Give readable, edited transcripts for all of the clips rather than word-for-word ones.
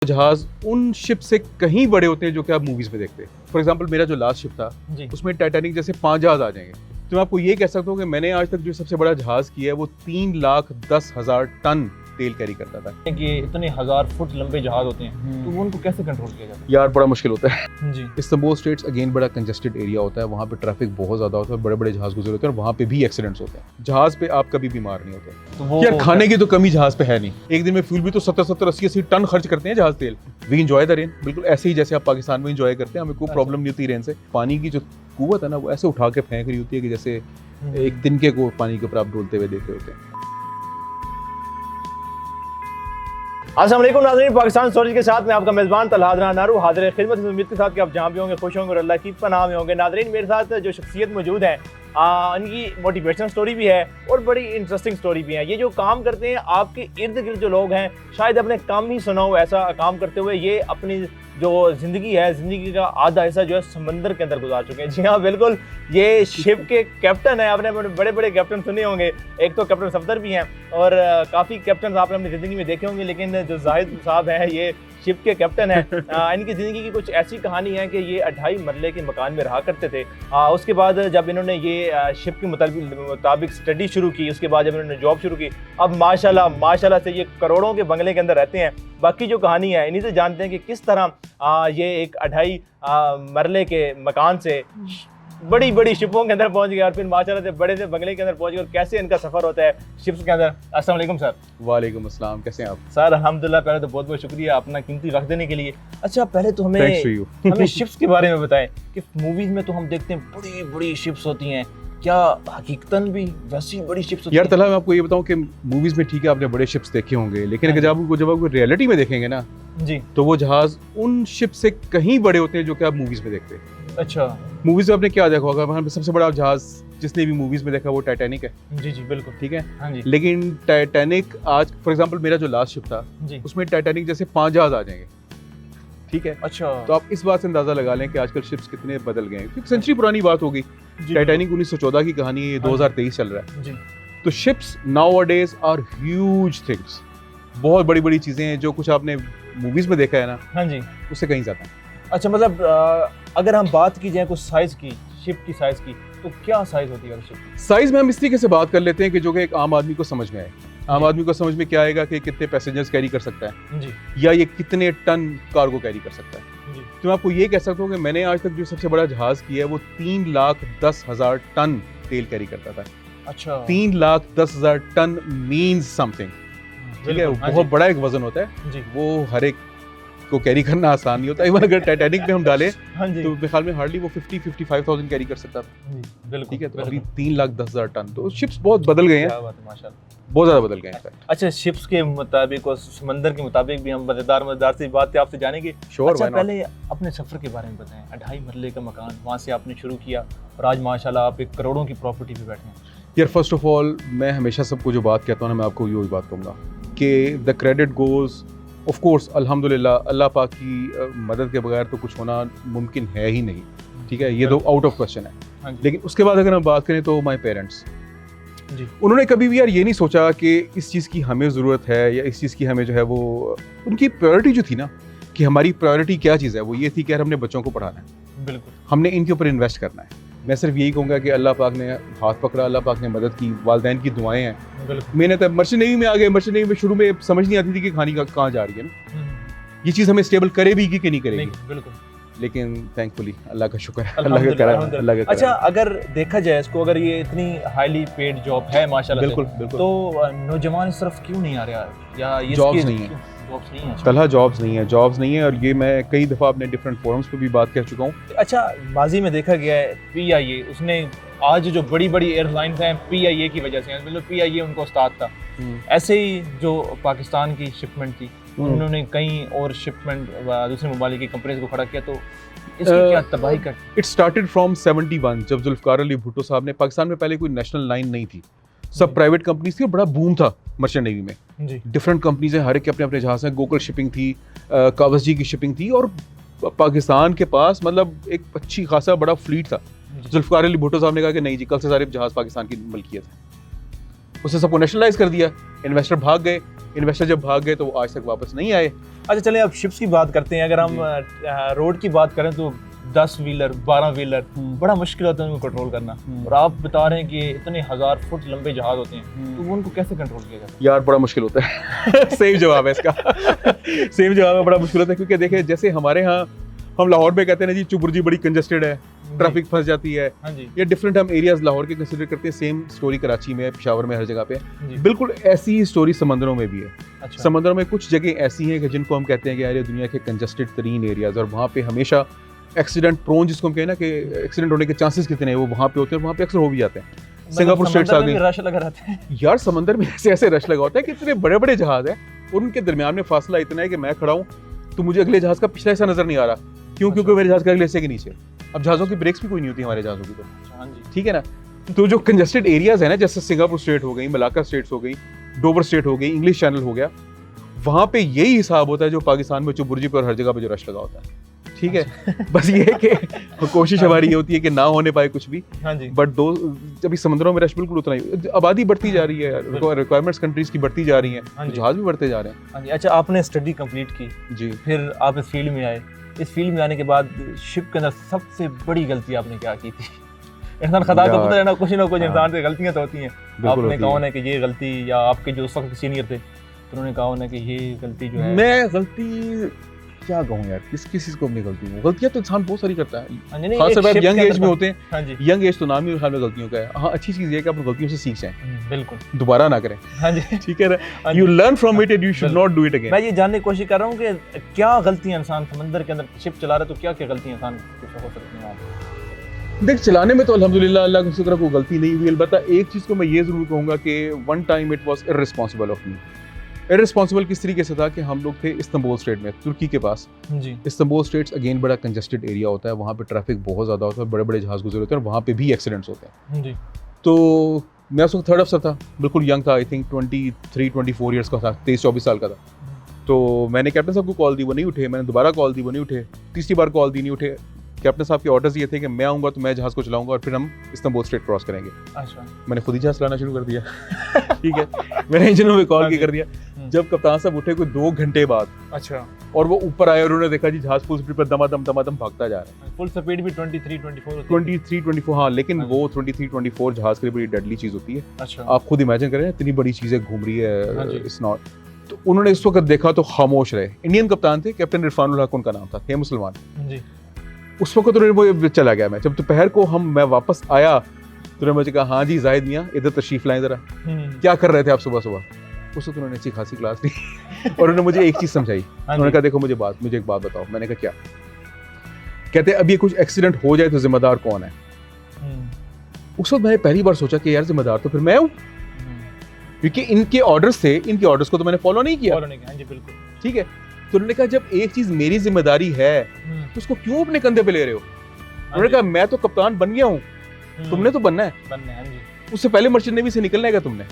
जहाज उन शिप से कहीं बड़े होते हैं जो कि आप मूवीज में देखते हैं। फॉर एग्जांपल मेरा जो लास्ट शिप था उसमें टाइटैनिक जैसे 5 जहाज आ जाएंगे। तो मैं आपको ये कह सकता हूँ कि मैंने आज तक जो सबसे बड़ा जहाज किया है वो 3,10,000 टन तेल कैरी करता था। कि इतने 1000 फुट लंबे जहाज होते हैं तो वो उनको कैसे कंट्रोल किया जाता है? यार बड़ा मुश्किल होता है जी। इस्तांबुल स्ट्रेट्स अगेन बड़ा कंजेस्टेड एरिया होता है, वहाँ पे ट्रैफिक बहुत ज़्यादा होता है, बड़े बड़े जहाज गुजरे होते हैं और वहाँ पे भी एक्सीडेंट्स होते हैं। जहाज पे आप कभी बीमार नहीं होते। तो वो यार खाने की तो कमी जहाज पे है नहीं। एक दिन में फ्यूल भी तो 70-80 टन खर्च करते हैं जहाज तेल। वी एंजॉय द रेन, बिल्कुल ऐसे ही जैसे आप पाकिस्तान में एंजॉय करते हैं। हमें कोई प्रॉब्लम नहीं होती रेन से। पानी की जो कुव्वत है ना वो ऐसे उठा के फेंक रही होती है कि जैसे एक तिनके को पानी के ऊपर आप डोलते हुए देख रहे होते हैं। अस्सलाम वालेकुम नाज़रीन, पाकिस्तान स्टोरीज के साथ मैं आपका मेज़बान तलहा अदनान नारू हाजिर है खिदमत। इस उम्मीद के साथ कि आप जहाँ भी होंगे खुश होंगे और अल्लाह की पनाह में होंगे। नाज़रीन मेरे साथ जो शख्सियत मौजूद है इनकी मोटिवेशनल स्टोरी भी है और बड़ी इंटरेस्टिंग स्टोरी भी है। ये जो काम करते हैं आपके इर्द गिर्द जो लोग हैं शायद अपने काम ही सुना हो ऐसा काम करते हुए ये अपनी जो ज़िंदगी है, ज़िंदगी का आधा हिस्सा जो है समंदर के अंदर गुजार चुके हैं। जी हाँ बिल्कुल, ये शिप के कैप्टन है। आपने बड़े बड़े कैप्टन सुने होंगे, एक तो कैप्टन सफदर भी हैं और काफ़ी कैप्टन आपने अपनी ज़िंदगी में देखे होंगे, लेकिन जो जाहिद साहब हैं ये शिप के कैप्टन है। इनकी ज़िंदगी की कुछ ऐसी कहानी है कि ये 2.5 मरले के मकान में रहा करते थे। उसके बाद जब इन्होंने ये शिप के मुताबिक स्टडी शुरू की, उसके बाद जब इन्होंने जॉब शुरू की, अब माशाल्लाह से ये करोड़ों के बंगले के अंदर रहते हैं। बाकी जो कहानी है इन्हीं से जानते हैं कि किस तरह ये एक 2.5 मरले के मकान से बड़ी बड़ी शिपों के अंदर पहुंच गए और फिर माशाल्लाह से बड़े से बंगले के अंदर पहुंच गए और कैसे इनका सफ़र होता है शिप्स के अंदर। अस्सलाम वालेकुम सर। वालेकुम अस्सलाम, कैसे हैं आप? सर अल्हम्दुलिल्लाह, पहले तो बहुत बहुत शुक्रिया अपना कीमती वक्त देने के लिए। अच्छा पहले तो हमें शिप्स के बारे में बताएं कि मूवीज़ में तो हम देखते हैं बड़ी बड़ी शिप्स होती हैं, क्या हकीकतन भी वैसी बड़ी शिप्स होती हैं? यार तला मैं आपको ये बताऊं कि मूवीज में ठीक है आपने बड़े शिप्स देखे होंगे, लेकिन अगर जब आप रियलिटी में देखेंगे ना जी तो वो जहाज उन शिप से कहीं बड़े होते हैं जो कि आप मूवीज में देखते हैं। अच्छा, मूवीज में आपने क्या देखा होगा, वहाँ पे सबसे बड़ा जहाज जिसने भी मूवीज में देखा वो टाइटैनिक है। जी जी बिल्कुल, ठीक है। हाँ जी। लेकिन टाइटैनिक आज फॉर एग्जांपल मेरा जो लास्ट शिप था जी। उसमें टाइटैनिक जैसे 5 जहाज आ जाएंगे। ठीक है। अच्छा, तो आप इस बात से अंदाजा लगा लें कि आजकल शिप्स कितने बदल गए हैं, क्योंकि सेंचुरी पुरानी बात होगी। टाइटैनिक 1914 की कहानी है, ये 2023 चल रहा है। जी। तो ships nowadays are huge things, बहुत बड़ी बड़ी चीजें हैं। जो कुछ आपने मूवीज में देखा है ना, हाँ जी, उससे कहीं ज्यादा है। अच्छा मतलब अगर हम बात की जाए कुछ साइज की, शिप की साइज की, तो क्या साइज होती है शिप की? साइज में हम इस तरीके से बात कर लेते हैं कि जो कि एक आम आदमी को समझ में आए। आम आदमी को समझ में क्या आएगा कि कितने पैसेंजर्स कैरी कर सकता है जी, या ये कितने टन कार्गो कैरी कर सकता है। जी। तो मैं आपको ये कह सकता हूँ कि मैंने आज तक जो सबसे बड़ा जहाज किया है वो 3,10,000 टन तेल कैरी करता था। अच्छा, 3,10,000 टन मीन्स समथिंग। ठीक है, बहुत बड़ा एक वजन होता है जी। वो हर एक को कैरी करना आसान नहीं होता। इवन अगर टाइटैनिक में हम डालें हाँ जी, तो मेरे ख्याल में हार्डली वो 50-55,000 कैरी कर सकता था। बिल्कुल। ठीक है, तो अभी 3,10,000 टन। तो शिप्स बहुत बदल गए हैं, क्या बात है, माशाल्लाह, बहुत ज्यादा बदल गए हैं। अच्छा शिप्स के मुताबिक और समंदर के मुताबिक भी हम मजेदार सी बात आपसे जानेंगे। श्योर, अच्छा पहले अपने सफर के बारे में बताएं। 2.5 मरले का मकान, वहाँ से आपने शुरू किया और आज माशाल्लाह आप एक करोड़ों की प्रॉपर्टी पे बैठे हैं। यार फर्स्ट ऑफ ऑल मैं हमेशा सबको जो बात कहता हूँ ना, मैं आपको यही बात कहूँगा कि the credit goes off course अल्हम्दुलिल्लाह, अल्लाह पाक की मदद के बगैर तो कुछ होना मुमकिन है ही नहीं। ठीक है, ये तो आउट ऑफ क्वेश्चन है। लेकिन उसके बाद अगर हम बात करें तो माय पेरेंट्स जी, उन्होंने कभी भी यार ये नहीं सोचा कि इस चीज़ की हमें ज़रूरत है या इस चीज़ की हमें जो है वो, उनकी प्रायोरिटी जो थी ना कि हमारी प्रायोरिटी क्या चीज़ है, वो ये थी कि यार हमने बच्चों को पढ़ाना है, बिल्कुल, हमने इनके ऊपर इन्वेस्ट करना है। मैं सिर्फ यही कहूँगा कि अल्लाह पाक ने हाथ पकड़ा, अल्लाह पाक ने मदद की, वालिदैन की दुआएं हैं, बिल्कुल। मेहनत है। मर्चेंट नेवी में आ गए। मर्चेंट नेवी में शुरू में समझ नहीं आती थी कि खानी कहाँ जा रही है ना, ये चीज़ हमें स्टेबल करे भी कि नहीं करेगी। बिल्कुल, लेकिन थैंकफुली अल्लाह का शुक्र है, अल्लाह का करम, अल्लाह का करम। अच्छा अगर देखा जाए इसको, अगर ये इतनी हाईली पेड जॉब है माशाल्लाह बिल्कुल से, बिल्कुल। तो नौजवान इस तरफ क्यों नहीं आ रहा या ये जॉब्स नहीं है, जॉब्स नहीं है? तलहा जॉब्स नहीं है, जॉब्स नहीं है। और ये मैं कई दफ़ा अपने डिफरेंट फोरम्स पे भी बात कर चुका हूँ। अच्छा माजी में देखा गया है PIA, उसने आज जो बड़ी बड़ी एयरलाइंस हैं PIA की वजह से, मतलब PIA उनको उस्ताद था। ऐसे ही जो पाकिस्तान की शिपमेंट थी उन्होंने कई और शिपमेंट दूसरे ममालिक की कंपनीज को खड़ा किया, तो इसकी क्या तबाही कर? इट स्टार्टेड फ्रॉम 71 जब जुल्फकार अली भुट्टो साहब ने, पाकिस्तान में पहले कोई नेशनल लाइन नहीं थी, सब प्राइवेट कंपनीज थी और बड़ा बूम था मर्चेंट नेवी में। जी, डिफरेंट कंपनीज हैं, हर एक के अपने अपने जहाज हैं। गोकुल शिपिंग थी, कावसजी की शिपिंग थी और पाकिस्तान के पास मतलब एक अच्छी खासा बड़ा फ्लीट था। जुल्फकार अली भुट्टो साहब ने कहा कि नहीं जी, कल से सारे जहाज पाकिस्तान की मलकियत है। उसने सबको नेशनलाइज कर दिया, इन्वेस्टर भाग गए, इन्वेस्टर जब भाग गए तो वो आज तक वापस नहीं आए। अच्छा चलें अब शिप्स की बात करते हैं। अगर हम रोड की बात करें तो 10 व्हीलर 12 व्हीलर बड़ा मुश्किल होता है उनको कंट्रोल करना, और आप बता रहे हैं कि इतने 1000 फुट लंबे जहाज होते हैं, तो वो उनको कैसे कंट्रोल किया जाता है? यार बड़ा मुश्किल होता है सेम जवाब है इसका सेम जवाब है, बड़ा मुश्किल होता है क्योंकि देखिए जैसे हमारे यहाँ हम लाहौर में कहते हैं ना जी चुबुर्जी बड़ी कंजस्टेड है, ट्रैफिक फंस जाती है, हाँ जी, ये डिफरेंट हम एरियाज लाहौर के कंसिडर करते हैं, सेम स्टोरी कराची में, पेशावर में, हर जगह पे जी। बिल्कुल ऐसी ही स्टोरी समंदरों में भी है। अच्छा, समंदरों में कुछ जगह ऐसी हैं कि जिनको हम कहते हैं कि यार ये दुनिया के कंजस्टेड तरीन एरियाज, और वहाँ पे हमेशा एक्सीडेंट प्रोन जिसको हम कहें ना कि एक्सीडेंट होने के चांसेस कितने हैं, वो वहाँ पे होते हैं, वहाँ पे अक्सर हो भी जाते हैं। सिंगापुर स्टेट्स आ गई, रश लगा रहता है यार समंदर में ऐसे ऐसे रश लगा होता है कि इतने बड़े बड़े जहाज हैं और उनके दरमियान में फासला इतना है कि मैं खड़ा हूँ तो मुझे अगले जहाज का पिछला हिस्सा नजर नहीं आ रहा, क्यों? क्योंकि मेरे जहाज का अगले हिस्से के नीचे। अब जहाज़ों की ब्रेक्स भी कोई नहीं होती हमारे जहाज़ों की, तो हाँ जी, ठीक है ना। तो जो कंजस्टेड एरियाज है ना, जैसे सिंगापुर स्टेट हो गई, मलाक्का स्टेट्स हो गई, डोवर स्टेट हो गई, इंग्लिश चैनल हो गया, वहाँ पे यही हिसाब होता है जो पाकिस्तान में चुबुर्जी पर हर जगह पे जो रश लगा होता है, ठीक है। बस ये है कि कोशिश हमारी ये होती है कि ना होने पाए कुछ भी, हाँ जी, बट अभी समुद्रों में रश बिल्कुल उतना ही, आबादी बढ़ती जा रही है, रिक्वायरमेंट्स कंट्रीज की बढ़ती जा रही हैं, हाँ तो जी। जहाज भी बढ़ते जा रहे हाँ जी। अच्छा, आपने स्टडी कंप्लीट की, हैं जी। फिर आप इस फील्ड में आए, इस फील्ड में आने के बाद शिप के अंदर सबसे बड़ी गलती आपने क्या की थी? इंसान खता तो पता है ना, कुछ ना कुछ इंसान से गलतियां तो होती हैं। आपने कहा होना कि ये गलती, या आपके जो सख्त सीनियर थे तो उन्होंने कहा होना कि ये गलती जो है, मैं गलती क्या कहूँ यार, किस चीज को अपनी गलती हूँ? गलतियां तो इंसान बहुत सारी करता है, हाँ जी, नहीं, खास एक तौर पर ship यंग के एज अंदर में होते हैं। हाँ जी, यंग एज तो नाम ही ख्याल में गलतियों का है। हाँ, अच्छी चीज ये है कि आप गलतियों से सीख जाएं, बिल्कुल, दोबारा ना करें, हाँ जी। ठीक है ना। हाँ यू जी। Learn from it and you should not do it again. मैं ये जानने की कोशिश कर रहा हूँ कि क्या गलतियां इंसान समंदर के अंदर शिप चला रहा है, तो क्या क्या गलतियां इंसान से हो सकती हैं वहाँ? देख, चलाने में तो अल्हम्दुलिल्लाह अल्लाह का शुक्र है कोई गलती नहीं हुई। अलबत्ता एक चीज को मैं ये जरूर कहूंगा कि one time it was irresponsible of me. Irresponsible किस तरीके से था कि हम लोग थे इस्तांबुल स्टेट में, तुर्की के पास। जी, इस्तांबुल स्टेट्स अगेन बड़ा कंजस्टेड एरिया होता है, वहाँ पे ट्रैफिक बहुत ज़्यादा होता है, बड़े बड़े जहाज गुजरे होते हैं, और वहाँ पे भी एक्सीडेंट्स होते हैं। जी, तो मैं उस वक्त थर्ड अफसर था, बिल्कुल यंग था, आई थिंक 23-24 ईयर्स का था, 23-24 साल का था। तो मैंने कैप्टन साहब को कॉल दी, वो नहीं उठे, मैंने दोबारा कॉल दी, वो नहीं उठे, तीसरी बार कॉल दी, नहीं उठे। कैप्टन साहब के ऑर्डर्स ये थे कि मैं आऊँगा तो मैं जहाज़ को चलाऊंगा और फिर हम इस्तांबुल स्टेट क्रॉस करेंगे। अच्छा, मैंने खुद ही जहाज़ चलाना शुरू कर दिया ठीक है, मैंने इंजनों में कॉल की कर दिया। जब कप्तान साहब उठे कोई 2 घंटे बाद, अच्छा, और वो ऊपर आए और उन्होंने देखा जी जहाज़ फुल स्पीड पर दमादम भागता जा रहा है। फुल स्पीड भी 23-24 होती है। 23-24, हाँ, लेकिन वो 23-24 जहाज़ के लिए बड़ी डेडली चीज़ होती है। अच्छा, आप खुद इमेजिन करें, इतनी बड़ी चीज़ें घूम रही हाँ है, जी। It's not. तो उन्होंने इस वक्त देखा तो खामोश रहे। इंडियन कप्तान थे, कैप्टन इरफानुल हक उनका नाम था, थे मुसलमान। जी, उस वक्त उन्होंने वो चला गया। मैं जब दोपहर को मैं वापस आया तो उन्होंने मुझे कहा, हाँ जी जाहिद मियाँ इधर तशरीफ लाएं ज़रा, क्या कर रहे थे आप सुबह सुबह? उस वक्त उन्होंने अच्छी खासी क्लास ली और उन्होंने मुझे एक चीज़ समझाई। हाँ उन्होंने जी, कहा, देखो मुझे एक बात बताओ। मैंने कहा क्या? कहते अब ये कुछ एक्सीडेंट हो जाए तो जिम्मेदार कौन है? उस वक्त मैंने पहली बार सोचा कि यार जिम्मेदार तो फिर मैं हूँ, क्योंकि इनके ऑर्डर्स थे, इनके ऑर्डर्स को तो मैंने फॉलो नहीं किया, फॉलो नहीं किया। हाँ जी, बिल्कुल। ठीक है। तो उन्होंने कहा जब एक चीज़ मेरी जिम्मेदारी है तो उसको क्यों अपने कंधे पे ले रहे हो? उन्होंने कहा मैं तो कप्तान बन गया हूँ, तुमने तो बनना है। बनने, हाँ जी, उससे पहले मर्चेंट नेवी से निकलना है तुमने।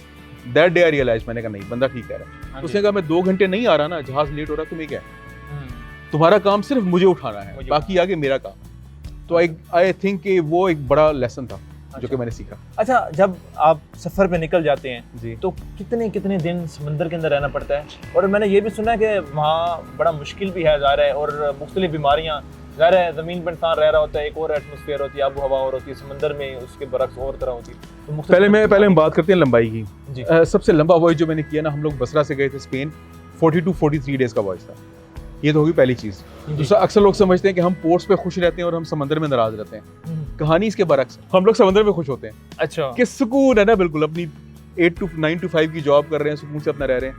दैट डे आई रियलाइज, मैंने कहा नहीं, बंदा ठीक कह रहा है। हाँ उसने जी। कहा मैं 2 घंटे नहीं आ रहा ना, जहाज लेट हो रहा, तुम्हें क्या है? हम्म, तुम्हारा काम सिर्फ मुझे उठाना है, मुझे बाकी आगे मेरा काम। तो आई थिंक कि वो एक बड़ा लेसन था जो कि मैंने सीखा। अच्छा, जब आप सफ़र पे निकल जाते हैं जी, तो कितने कितने दिन समंदर के अंदर रहना पड़ता है? और मैंने ये भी सुना है कि वहाँ बड़ा मुश्किल भी है ज़ाहिर है, और मुख्तलिफ बीमारियाँ, ज़ाहिर है ज़मीन पर इंसान रह रहा होता है, एक और एटमॉस्फेयर होती है, आबो हवा और होती है, समंदर में उसके बरक्स और तरह होती है। तो पहले हम बात करते हैं लंबाई की। जी, सबसे लंबा वॉयज जो मैंने किया ना, हम लोग बसरा से गए थे स्पेन, 42-43 डेज का वॉयज था। ये तो होगी पहली चीज़। दूसरा, अक्सर लोग समझते हैं कि हम पोर्ट्स पे खुश रहते हैं और हम समंदर में नाराज रहते हैं। कहानी इसके बरक्स, हम लोग समंदर में खुश होते हैं अच्छा, कि सुकून है ना, बिल्कुल अपनी 9 to 5 की जॉब कर रहे हैं, सुकून से अपना रह रहे हैं।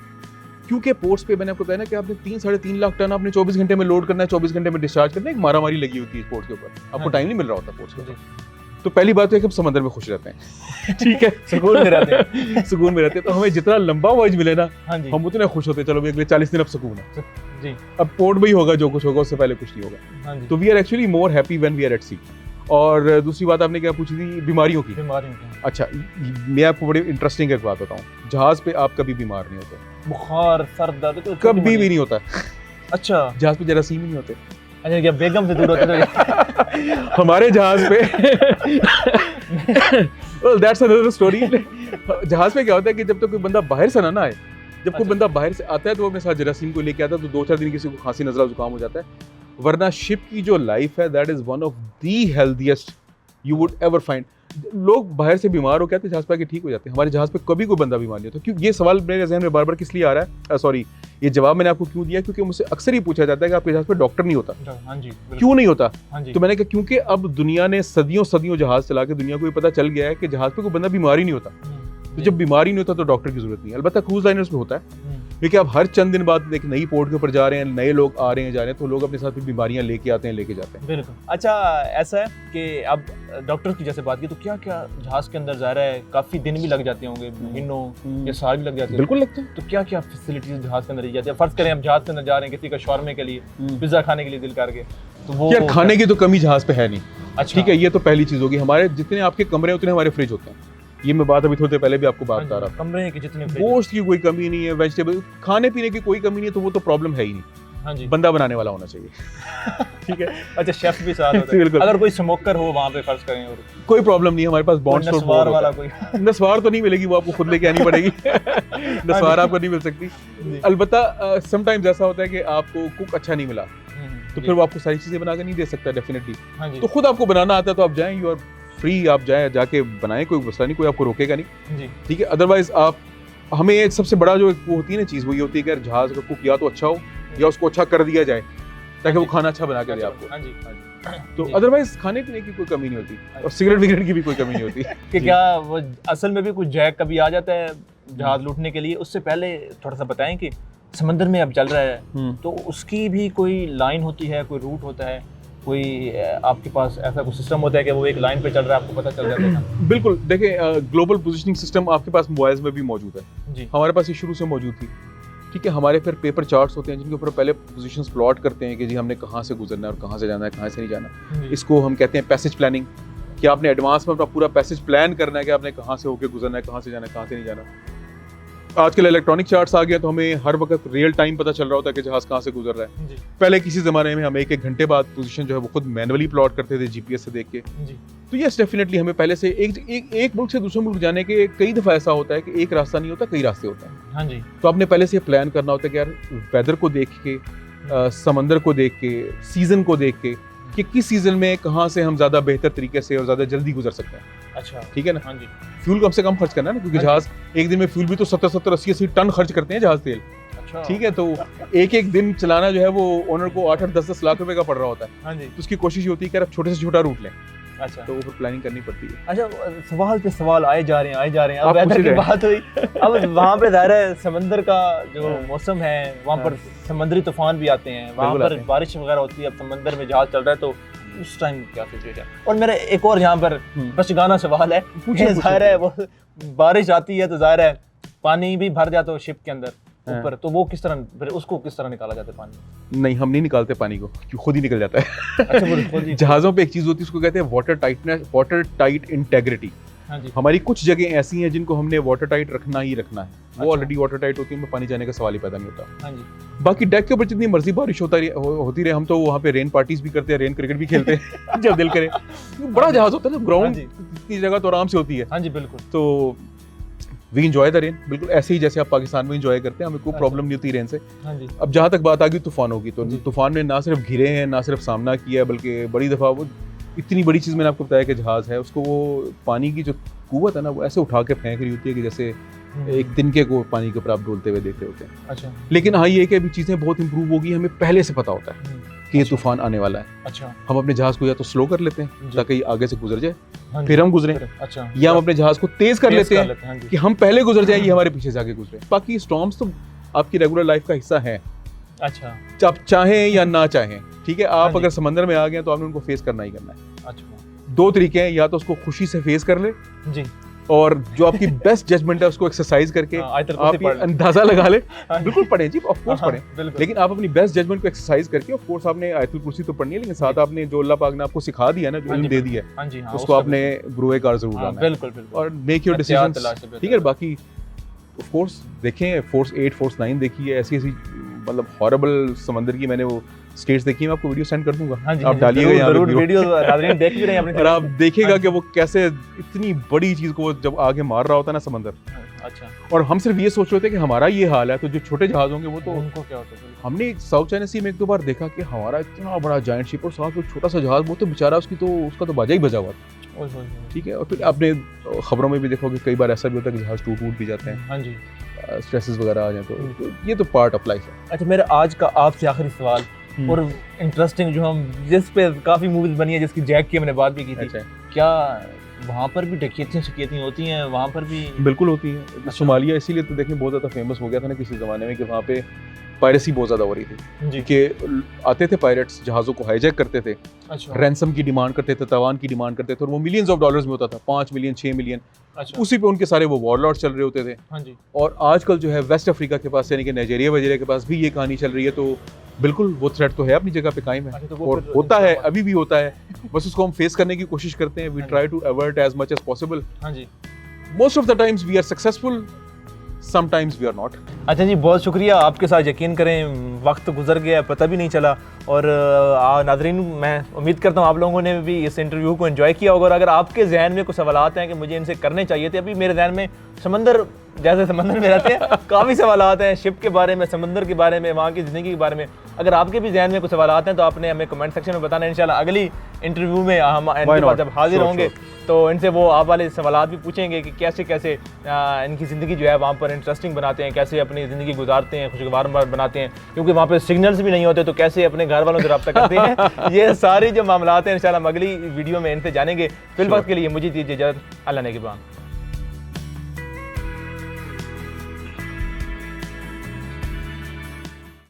क्योंकि पोर्ट्स पे मैंने आपको बताया ना कि आपने 3-3.5 लाख टन आपने 24 घंटे में लोड करना है, 24 घंटे में डिस्चार्ज करना है। एक मारामारी लगी होती है पोर्ट्स के ऊपर, आपको टाइम नहीं मिल रहा होता पोर्ट्स के ऊपर। तो पहली बात तो है कि हम समंदर में खुश रहते हैं ठीक है, सुकून में रहते हैं। सुकून में रहते हैं। तो हमें जितना लंबा वॉयज मिले ना, हाँ जी, हम उतने खुश होते हैं। चलो भाई अगले 40 दिन अब सुकून है, जी, अब पोर्ट में ही होगा जो कुछ होगा, उससे पहले कुछ नहीं होगा। हाँ जी, तो we are actually more happy when we are at sea. और दूसरी बात आपने क्या पूछी थी, बीमारियों की। बीमारियों की। अच्छा, मैं आपको बड़ी इंटरेस्टिंग एक बात बताऊं, जहाज पे आप कभी बीमार नहीं होते, बुखार, सर दर्द तो कभी भी नहीं होता। अच्छा, जहाज पे जरासीम ही नहीं होते अच्छा, क्या बेगम से दूर होते तो हमारे जहाज पे well, that's another story। जहाज पे क्या होता है कि जब तक कोई बंदा बाहर से ना आए, जब कोई बंदा बाहर से आता है तो वो अपने साथ जरासीम को लेके आता है, तो 2-4 दिन किसी को खांसी नज़ला जुकाम हो जाता है। वरना शिप की जो लाइफ है that is one of the healthiest you would ever find. लोग बाहर से बीमार हो के आते जहाज पे आके ठीक हो जाते हैं, हमारे जहाज पे कभी कोई बंदा बीमार नहीं होता। क्यों ये सवाल मेरे जहन में बार बार किस लिए आ रहा है, सॉरी ये जवाब मैंने आपको क्यों दिया, क्योंकि मुझसे अक्सर ही पूछा जाता है कि आपके जहाज पे डॉक्टर नहीं होता। हाँ जी, क्यों नहीं होता? हाँ जी। तो मैंने कहा क्योंकि अब दुनिया ने सदियों जहाज चला के दुनिया को ये पता चल गया है कि जहाज पे कोई बंदा बीमार ही नहीं होता। तो जब बीमारी नहीं होता तो डॉक्टर की जरूरत नहीं है। अलबत्ता क्रूज लाइनर्स में होता है, क्योंकि आप हर चंद दिन बाद एक नई पोर्ट के ऊपर जा रहे हैं, नए लोग आ रहे हैं जा रहे हैं, तो लोग अपने साथ भी बीमारियां लेके आते हैं, लेके जाते हैं। बिल्कुल। अच्छा, ऐसा है कि अब डॉक्टर की जैसे बात की तो क्या क्या जहाज के अंदर जा रहा है, काफ़ी दिन भी लग जाते होंगे, महीनों या साल भी लग जाते हैं। बिल्कुल लगता है। तो क्या क्या फैसिलिटीज जहाज के अंदर दी जाती है? फर्ज करें हम जहाज के अंदर जा रहे हैं किसी का शॉर्मे के लिए, पिज्ज़ा खाने के लिए दिल करके, तो वो यार खाने की तो कमी जहाज पे है नहीं। अच्छा, ठीक है, ये तो पहली चीज होगी। हमारे जितने आपके कमरे उतने हमारे फ्रिज होते हैं। ये मैं बात अभी थोड़ी देर पहले भी आपको बात बता रहा था। कमरे के जितने गोश्त की कोई कमी नहीं है, वेजिटेबल खाने पीने की कोई कमी नहीं है, तो वो तो प्रॉब्लम है ही नहीं। हाँ जी, बंदा बनाने वाला होना चाहिए। ठीक है। अच्छा, शेफ भी साथ होता है। बिल्कुल। अगर कोई स्मोकर हो वहाँ पे फर्ज करें, और कोई प्रॉब्लम नहीं है, हमारे पास बॉन्ड स्टोर नस्वार वाला कोई नस्वार तो नहीं मिलेगी, वो आपको खुद लेके आनी पड़ेगी। नस्वार आपको नहीं मिल सकती। अलबत्ता समटाइम्स ऐसा होता है कि आपको कुक अच्छा नहीं मिला, तो फिर वो आपको सारी चीजें बनाकर नहीं दे सकता डेफिनेटली। हाँ जी, तो खुद आपको बनाना आता है तो आप जाएं, यू आर फ्री, आप जाएं जाके बनाएं, कोई मसला नहीं, कोई आपको रोकेगा नहीं। जी, ठीक है। अदरवाइज आप हमें एक सबसे बड़ा जो वो होती है ना चीज़, वो ये होती है कि यार जहाज का कुक या तो अच्छा हो या उसको अच्छा कर दिया जाए ताकि वो खाना अच्छा बना के दे आपको। हाँ जी, हाँ जी। तो अदरवाइज खाने पीने की कोई कमी नहीं होती, और सिगरेट विगरेट की भी कोई कमी नहीं होती। कि क्या वो असल में भी कुछ जैक कभी आ जाता है जहाज लूटने के लिए? उससे पहले थोड़ा सा बताएं कि समंदर में अब चल रहा है तो उसकी भी कोई लाइन होती है, कोई रूट होता है, कोई आपके पास ऐसा कोई सिस्टम होता है कि वो एक लाइन पे चल रहा है, आपको पता चल जाता है? बिल्कुल। देखिए, ग्लोबल पोजिशनिंग सिस्टम आपके पास मोबाइल्स में भी मौजूद है, जी, हमारे पास ये शुरू से मौजूद थी। ठीक है। हमारे फिर पेपर चार्ट्स होते हैं जिनके ऊपर पहले पोजीशंस प्लॉट करते हैं कि जी हमने कहाँ से गुजरना है और कहाँ से जाना है, कहाँ से नहीं जाना। इसको हम कहते हैं पैसेज प्लानिंग, कि आपने एडवांस में अपना पूरा पैसेज प्लान करना है कि आपने कहाँ से होकर गुजरना है, कहाँ से जाना है, कहाँ से नहीं जाना। आजकल इलेक्ट्रॉनिक चार्ट्स आ गया तो हमें हर वक्त रियल टाइम पता चल रहा होता है कि जहाज कहाँ से गुजर रहा है। जी, पहले किसी ज़माने में हम एक घंटे बाद पोजीशन जो है वो खुद मैनुअली प्लॉट करते थे जीपीएस से देख के। जी, तो यस डेफिनेटली हमें पहले से एक मुल्क से दूसरे मुल्क जाने के कई दफ़ा ऐसा होता है कि एक रास्ता नहीं होता, कई रास्ते होते हैं। हाँ जी, तो आपने पहले से प्लान करना होता है कि यार वेदर को देख के, समंदर को देख के, सीज़न को देख के, कि किस सीज़न में कहाँ से हम ज़्यादा बेहतर तरीके से और ज़्यादा जल्दी गुजर सकते हैं। अच्छा, ठीक है ना। हाँ जी, फ्यूल कम से कम खर्च करना है ना, क्योंकि जहाज एक दिन में फ्यूल भी तो 70-70, 80-80 टन खर्च करते हैं जहाज तेल। अच्छा, ठीक है। तो एक दिन चलाना जो है वो ओनर को 8-8, 10-10 लाख रुपए का पड़ रहा होता है। हाँ जी, तो उसकी कोशिश ये होती है कि आप छोटे से छोटा रूट लें, अच्छा, तो फिर प्लानिंग करनी पड़ती है। अच्छा, सवाल पे सवाल आए जा रहे हैं। अब आप वेदर पूछ की रहे बात हुई, अब वहाँ पे ज़ाहिर है समंदर का जो मौसम है, वहाँ पर समंदरी तूफान भी आते हैं, वहाँ बिल्कुल पर आते हैं। बारिश वगैरह होती है। अब समंदर में जहाज चल रहा है तो उस टाइम क्या सिचुएशन? और मेरा एक और यहाँ पर बचगाना सवाल है, ज़ाहिर है वो बारिश आती है तो ज़ाहिर है पानी भी भर जाता है शिप के अंदर ऊपर, तो वो किस तरह, फिर उसको किस तरह निकाला जाता है पानी? नहीं, हम नहीं निकालते पानी को, क्योंकि खुद ही निकल जाता है। अच्छा, वो खुद ही- जहाज़ों पे एक चीज़ होती है उसको कहते हैं water tightness, water tight integrity. हाँ जी, हमारी कुछ जगह ऐसी हैं जिनको हमने वाटर टाइट रखना ही रखना है, वो अच्छा। ऑलरेडी वाटर टाइट होती है, उनमें पानी जाने का सवाल ही पैदा नहीं होता। हाँ जी, बाकी डेक के ऊपर जितनी मर्जी बारिश होती रहे, हम तो वहाँ पे रेन पार्टीज भी करते हैं, रेन क्रिकेट भी खेलते हैं जब दिल करे। बड़ा जहाज होता है ना, ग्राउंड हाँ जी। की जगह तो आराम से होती है। हाँ जी, बिल्कुल, तो वी इंजॉय द रेन, बिल्कुल ऐसे ही जैसे आप पाकिस्तान में इंजॉय करते हैं, हमें कोई अच्छा। प्रॉब्लम नहीं होती रेन से। हाँ जी, अब जहाँ तक बात आ गई तूफानों की, तो जी। तूफान ने ना सिर्फ घिरे हैं, ना सिर्फ सामना किया है, बल्कि बड़ी दफ़ा वो इतनी बड़ी चीज़ मैंने आपको बताया कि जहाज़ है, उसको वो पानी की जो कुव्वत है ना, वो ऐसे उठा के फेंक रही होती है कि जैसे एक तिनके को पानी के ऊपर आप डोलते हुए देख रहे होते हैं। अच्छा, लेकिन हाँ, ये कि अभी चीज़ें बहुत इंप्रूव होगी, हमें पहले से पता होता है कि ये तूफान आने वाला है। अच्छा, हम अपने जहाज़ को या तो स्लो कर लेते हैं जी। ताकि ये आगे से गुजर जाए, हाँ जी, फिर हम गुजरें, अच्छा, या हम अपने जहाज़ को तेज़ कर लेते हैं हाँ जी, कि हम पहले गुजर जाएं, ये हमारे पीछे से आगे गुजरे। बाकी स्टॉर्म्स तो आपकी रेगुलर लाइफ का हिस्सा है, अच्छा, आप चाहें या ना चाहें। ठीक है। हाँ आप जी। अगर समंदर में आ गए तो आपने उनको फेस करना ही करना है। अच्छा, दो तरीके हैं, या तो उसको खुशी से फेस कर ले, जी, और जो आपकी बेस्ट जजमेंट है उसको एक्सरसाइज करके हाँ, आयतुल आप कुर्सी ये पढ़ लें। अंदाजा लगा ले। हाँ जी। बिल्कुल पढ़ें जी, ऑफ कोर्स हाँ, पढ़ें, बिल्कुल, लेकिन आप अपनी बेस्ट जजमेंट को एक्सरसाइज करके, ऑफ कोर्स आपने आयतुल कुर्सी तो पढ़नी है, लेकिन साथ आपने जो अल्लाह पाक ने आपको सिखा दिया ना, जो हाँ इल्म जी, दे दिया है, हाँ जी, हाँ, उसको आपने बुरे कार जरूर हाँ, लाना है बिल्कुल, बिल्कुल, और मेक योर एहतियात डिसीजंस। तलाश है, ठीक है। बाकी ऑफ कोर्स देखें, फोर्स 8 फोर्स 9 देखी है, ऐसी ऐसी मतलब हॉरेबल समंदर की मैंने वो स्टेट्स देखिए, मैं आपको वीडियो सेंड कर दूंगा, हाँ जी, आप डालिएगा यहाँ जरूर पे वीडियो नाज़रीन देख भी रहे हैं अपनी और आप देखिएगा कि वो कैसे इतनी बड़ी चीज़ को जब आगे मार रहा होता है ना समंदर, अच्छा, और हम सिर्फ ये सोच रहे थे कि हमारा ये हाल है, तो जो छोटे जहाज होंगे वो तो उनको क्या होता है? हमने साउथ चाइना सी में एक दो बार देखा कि हमारा इतना बड़ा जायंट शिप और साथ में छोटा सा जहाज, वो तो बेचारा उसका तो बाजा ही बजा हुआ था। ठीक है, और फिर आपने खबरों में भी देखा कि कई बार ऐसा भी होता है कि जहाज टूट भी जाते हैं, हाँ जी। स्ट्रेसेस वगैरह आ जाए, तो ये तो पार्ट ऑफ लाइफ है। अच्छा, मेरा आज का आपसे आखिरी सवाल और इंटरेस्टिंग, जो हम जिस पे काफ़ी मूवीज बनी है, जिसकी जैक की हमने बात भी की थी, अच्छा, क्या वहाँ पर भी डकैतियाँ होती हैं? वहाँ पर भी बिल्कुल होती है। सोमालिया इसीलिए तो देखिए बहुत ज़्यादा फेमस हो गया था ना किसी ज़माने में, कि वहाँ पे पायरेसी बहुत ज़्यादा हो रही थी, जी। कि आते थे पायरेट्स, जहाज़ों को हाईजैक करते थे, अच्छा, रैंसम की डिमांड करते थे, तावान की डिमांड करते थे, और वो मिलियंस ऑफ डॉलर्स में होता था, 5 मिलियन 6 मिलियन, अच्छा, उसी पे उनके सारे वो वॉरलॉर्ड्स चल रहे होते थे। हाँ जी। और आजकल जो है वेस्ट अफ्रीका के पास, यानी कि नाइजीरिया वगैरह के पास भी ये कहानी चल रही है, तो बिल्कुल वो थ्रेट तो है, अपनी जगह पे कायम है, अच्छा, तो वो और फिर होता है, अभी भी होता है, बस उसको हम फेस करने की कोशिश करते हैं। We try to avoid as much as possible. हाँ जी। Most of the times we are successful, sometimes we are not. अच्छा जी, बहुत शुक्रिया, आपके साथ यकीन करें वक्त गुजर गया, पता भी नहीं चला। और नाज़रीन, मैं उम्मीद करता हूँ आप लोगों ने भी इस इंटरव्यू को एंजॉय किया होगा। और अगर आपके जहन में कुछ सवालात हैं कि मुझे इनसे करने चाहिए थे, अभी मेरे जहन में समंदर, जैसे समंदर में रहते हैं, काफ़ी सवालात हैं शिप के बारे में, समंदर के बारे में, वहाँ की ज़िंदगी के बारे में। अगर आपके भी जहन में कुछ सवालात हैं तो आपने हमें कमेंट सेक्शन में बताना। इंशाल्लाह अगली इंटरव्यू में हम इनके पास जब हाजिर होंगे तो इनसे वो आप वाले सवालात भी पूछेंगे कि कैसे कैसे इनकी ज़िंदगी जो है वहाँ पर इंटरेस्टिंग बनाते हैं, कैसे अपनी ज़िंदगी गुजारते हैं, खुशगवार बनाते हैं, क्योंकि वहाँ पे सिग्नल्स भी नहीं होते, तो कैसे अपने घर वालों से रब्ता करते हैं। ये सारी जो मामलात हैं इंशाल्लाह हम अगली वीडियो में इनसे जानेंगे। फिल वक्त के लिए मुझे दीजिए इजाज़त, अल्लाह ने के बाद।